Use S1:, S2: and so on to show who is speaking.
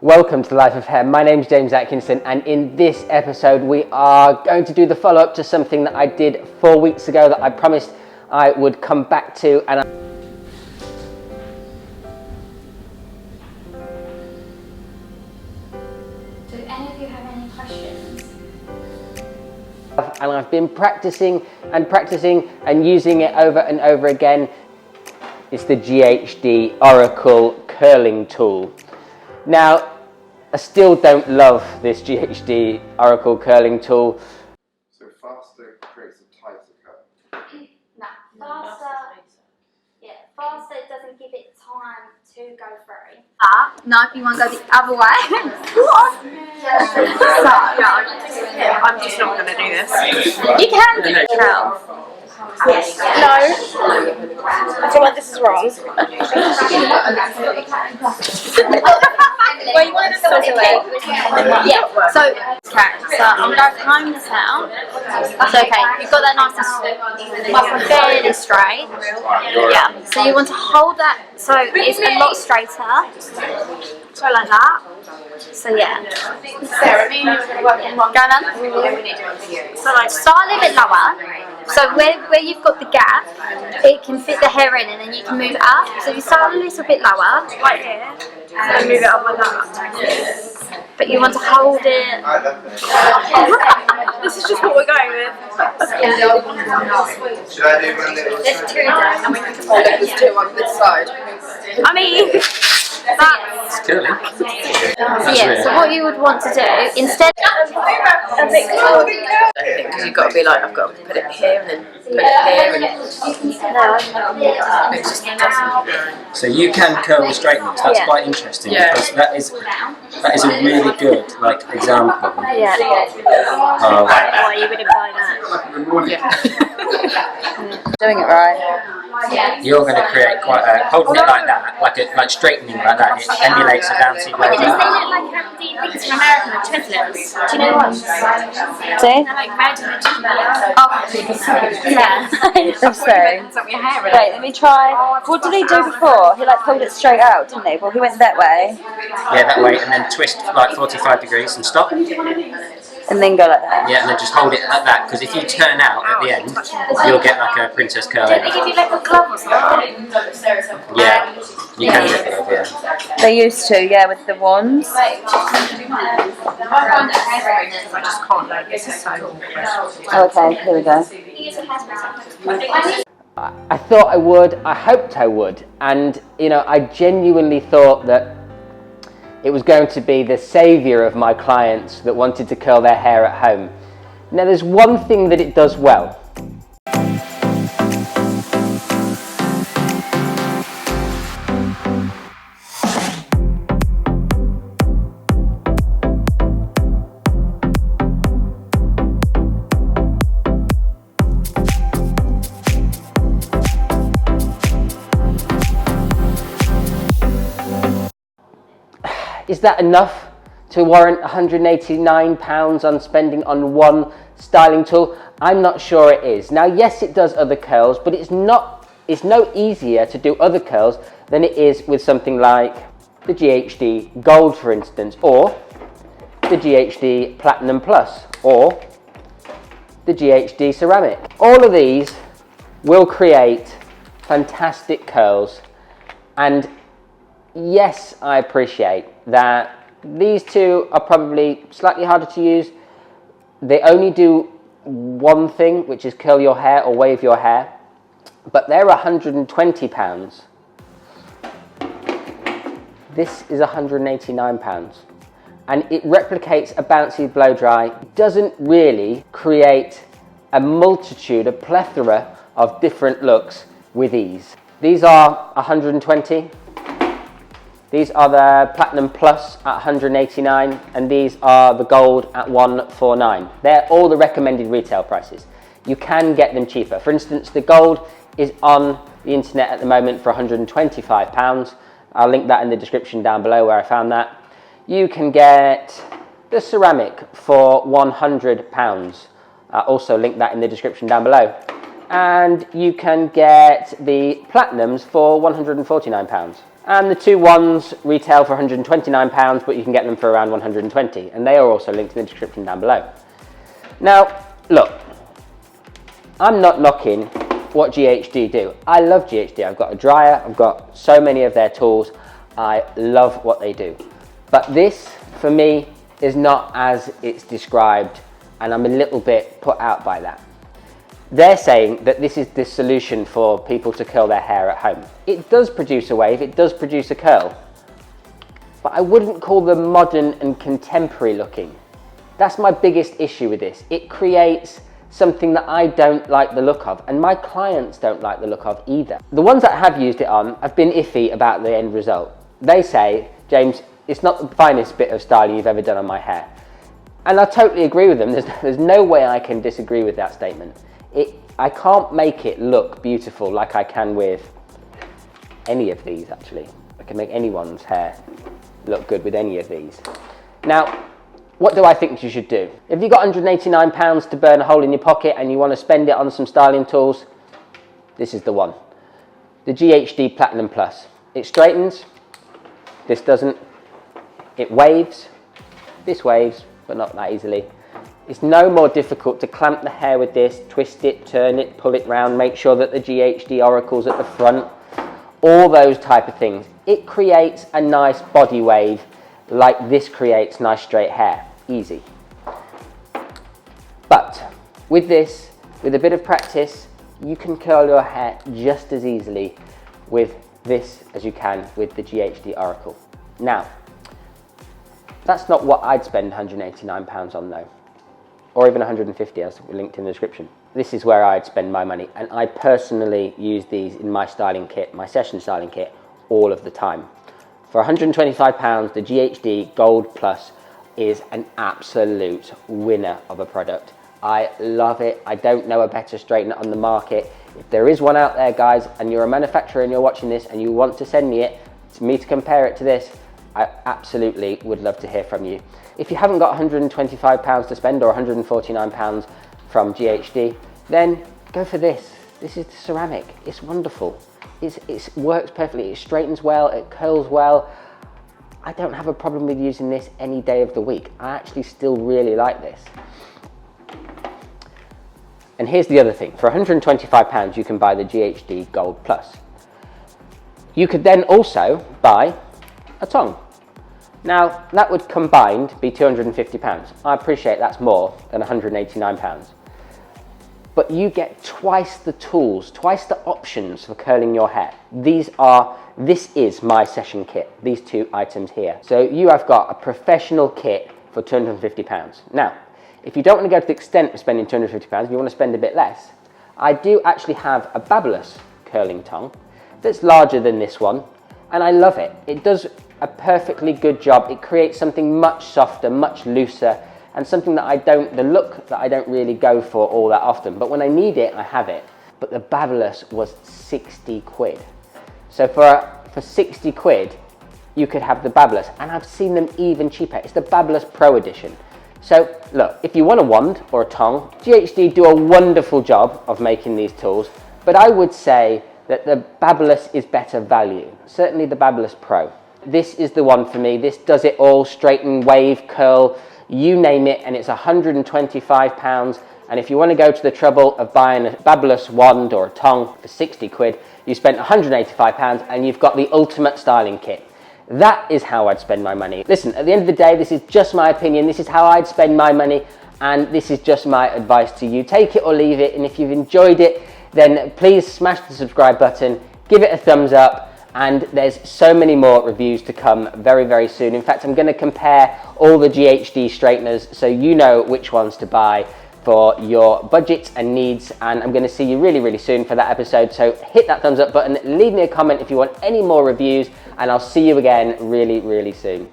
S1: Welcome to the Life of Hair. My name's James Atkinson, and in this episode we are going to do the follow-up to something that I did 4 weeks ago that I promised I would come back to.
S2: Do any of you have any questions?
S1: And I've been practicing and using it over and over again. It's the GHD Oracle curling tool. Now, I still don't love this GHD Oracle curling tool.
S3: So faster creates a tighter cut.
S2: No, faster doesn't give it time to go through. No, you want to go the other way. What?
S4: I'm just not going to do this.
S2: You can do it. Yes.
S4: No. I feel like this is wrong.
S2: Well, you want to sort it out. Yeah, so I'm going to comb this out. That's okay. You've got that nice and fairly straight. Yeah, so you want to hold that so it's a lot straighter. So like that. So yeah. Go on. So like start a little bit lower. So where you've got the gap, it can fit the hair in and then you can move it up. So you start a little bit lower.
S4: Right here. And then move it up like that.
S2: But you want to hold it.
S4: This is just what we're going with.
S3: Should I do one little?
S2: There's two there and we can
S4: Oh, there's two on this side.
S2: I mean, that's
S1: Curling?
S2: yeah. So what you would want to do instead.
S4: Because you've got to be like, I've got to put it here and then put it here and it just doesn't.
S5: So you can curl the straighteners. That's quite interesting because that is a really good example.
S2: Yeah.
S5: Of,
S2: Why you wouldn't buy that?
S4: Doing it right.
S5: you're going to create quite a holding it like that, like straightening like that. It emulates a bouncy
S2: Does
S5: blade.
S2: they look like the things from American, like Twizzlers? Do you know what?
S4: See?
S2: They're like red and oh, yeah.
S4: I'm sorry. Wait, let me try. What did he do before? He pulled it straight out, didn't he? Well, he went that way.
S5: Yeah, that way, and then twist 45 degrees and stop.
S4: And then go like that.
S5: Yeah, and then just hold it like that, because if you turn out at the end, you'll get like a princess curl.
S2: Don't they give you like a glove or something?
S5: Yeah, you can get it, yeah.
S4: They used to, with the wands.
S2: I just can't like this is so
S4: Okay, here we go.
S1: I thought I would, I hoped I would, and I genuinely thought that it was going to be the saviour of my clients that wanted to curl their hair at home. Now there's one thing that it does well. Is that enough to warrant £189 on spending on one styling tool? I'm not sure it is. Now, yes, it does other curls, but it's no easier to do other curls than it is with something like the GHD Gold, for instance, or the GHD Platinum Plus, or the GHD Ceramic. All of these will create fantastic curls, and yes, I appreciate that these two are probably slightly harder to use. They only do one thing, which is curl your hair or wave your hair, but they're £120. This is £189, and it replicates a bouncy blow dry. It doesn't really create a plethora of different looks with ease. These are £120. These are the Platinum Plus at £189, and these are the Gold at £149. They're all the recommended retail prices. You can get them cheaper. For instance, the Gold is on the internet at the moment for £125. I'll link that in the description down below where I found that. You can get the Ceramic for £100. I'll also link that in the description down below. And you can get the Platinums for £149. And the two ones retail for £129, but you can get them for around £120, and they are also linked in the description down below. Now, look, I'm not knocking what GHD do. I love GHD. I've got a dryer, I've got so many of their tools. I love what they do. But this, for me, is not as it's described, and I'm a little bit put out by that. They're saying that this is the solution for people to curl their hair at home. It does produce a wave, it does produce a curl, but I wouldn't call them modern and contemporary looking. That's my biggest issue with this. It creates something that I don't like the look of, and my clients don't like the look of either. The ones that have used it on have been iffy about the end result. They say, James, it's not the finest bit of styling you've ever done on my hair. And I totally agree with them. There's no way I can disagree with that statement. I can't make it look beautiful like I can with any of these, actually. I can make anyone's hair look good with any of these. Now, what do I think you should do? If you've got £189 to burn a hole in your pocket and you want to spend it on some styling tools, this is the one. The GHD Platinum Plus. It straightens, this doesn't. It waves, this waves, but not that easily. It's no more difficult to clamp the hair with this, twist it, turn it, pull it round, make sure that the GHD Oracle's at the front, all those type of things. It creates a nice body wave like this creates nice straight hair, easy. But with this, with a bit of practice, you can curl your hair just as easily with this as you can with the GHD Oracle. Now, that's not what I'd spend £189 on though, or even £150 as linked in the description. This is where I'd spend my money, and I personally use these in my styling kit, my session styling kit, all of the time. For £125, the GHD Gold Plus is an absolute winner of a product. I love it. I don't know a better straightener on the market. If there is one out there, guys, and you're a manufacturer and you're watching this and you want to send me it, to me to compare it to this, I absolutely would love to hear from you. If you haven't got £125 to spend or £149 from GHD, then go for this. This is the ceramic. It's wonderful. It works perfectly. It straightens well, it curls well. I don't have a problem with using this any day of the week. I actually still really like this. And here's the other thing. For £125, you can buy the GHD Gold Plus. You could then also buy a tong. Now, that would combined be £250. I appreciate that's more than £189. But you get twice the tools, twice the options for curling your hair. This is my session kit, these two items here. So you have got a professional kit for £250. Now, if you don't want to go to the extent of spending £250, you want to spend a bit less, I do actually have a Balayage curling tong that's larger than this one, and I love it. It does a perfectly good job. It creates something much softer, much looser, and something that the look that I don't really go for all that often. But when I need it, I have it. But the Balayage was 60 quid. So for 60 quid, you could have the Balayage, and I've seen them even cheaper. It's the Balayage Pro Edition. So look, if you want a wand or a tong, GHD do a wonderful job of making these tools, but I would say that the Balayage is better value. Certainly the Balayage Pro. This is the one for me. This does it all, straighten, wave, curl, you name it, and it's £125. And if you want to go to the trouble of buying a Balayage wand or a tong for 60 quid, you spent £185 and you've got the ultimate styling kit. That is how I'd spend my money. Listen, at the end of the day, this is just my opinion. This is how I'd spend my money, and this is just my advice to you. Take it or leave it, and if you've enjoyed it, then please smash the subscribe button, give it a thumbs up, and there's so many more reviews to come very, very soon. In fact, I'm going to compare all the GHD straighteners so you know which ones to buy for your budgets and needs, and I'm going to see you really, really soon for that episode. So hit that thumbs up button, leave me a comment if you want any more reviews, and I'll see you again really, really soon.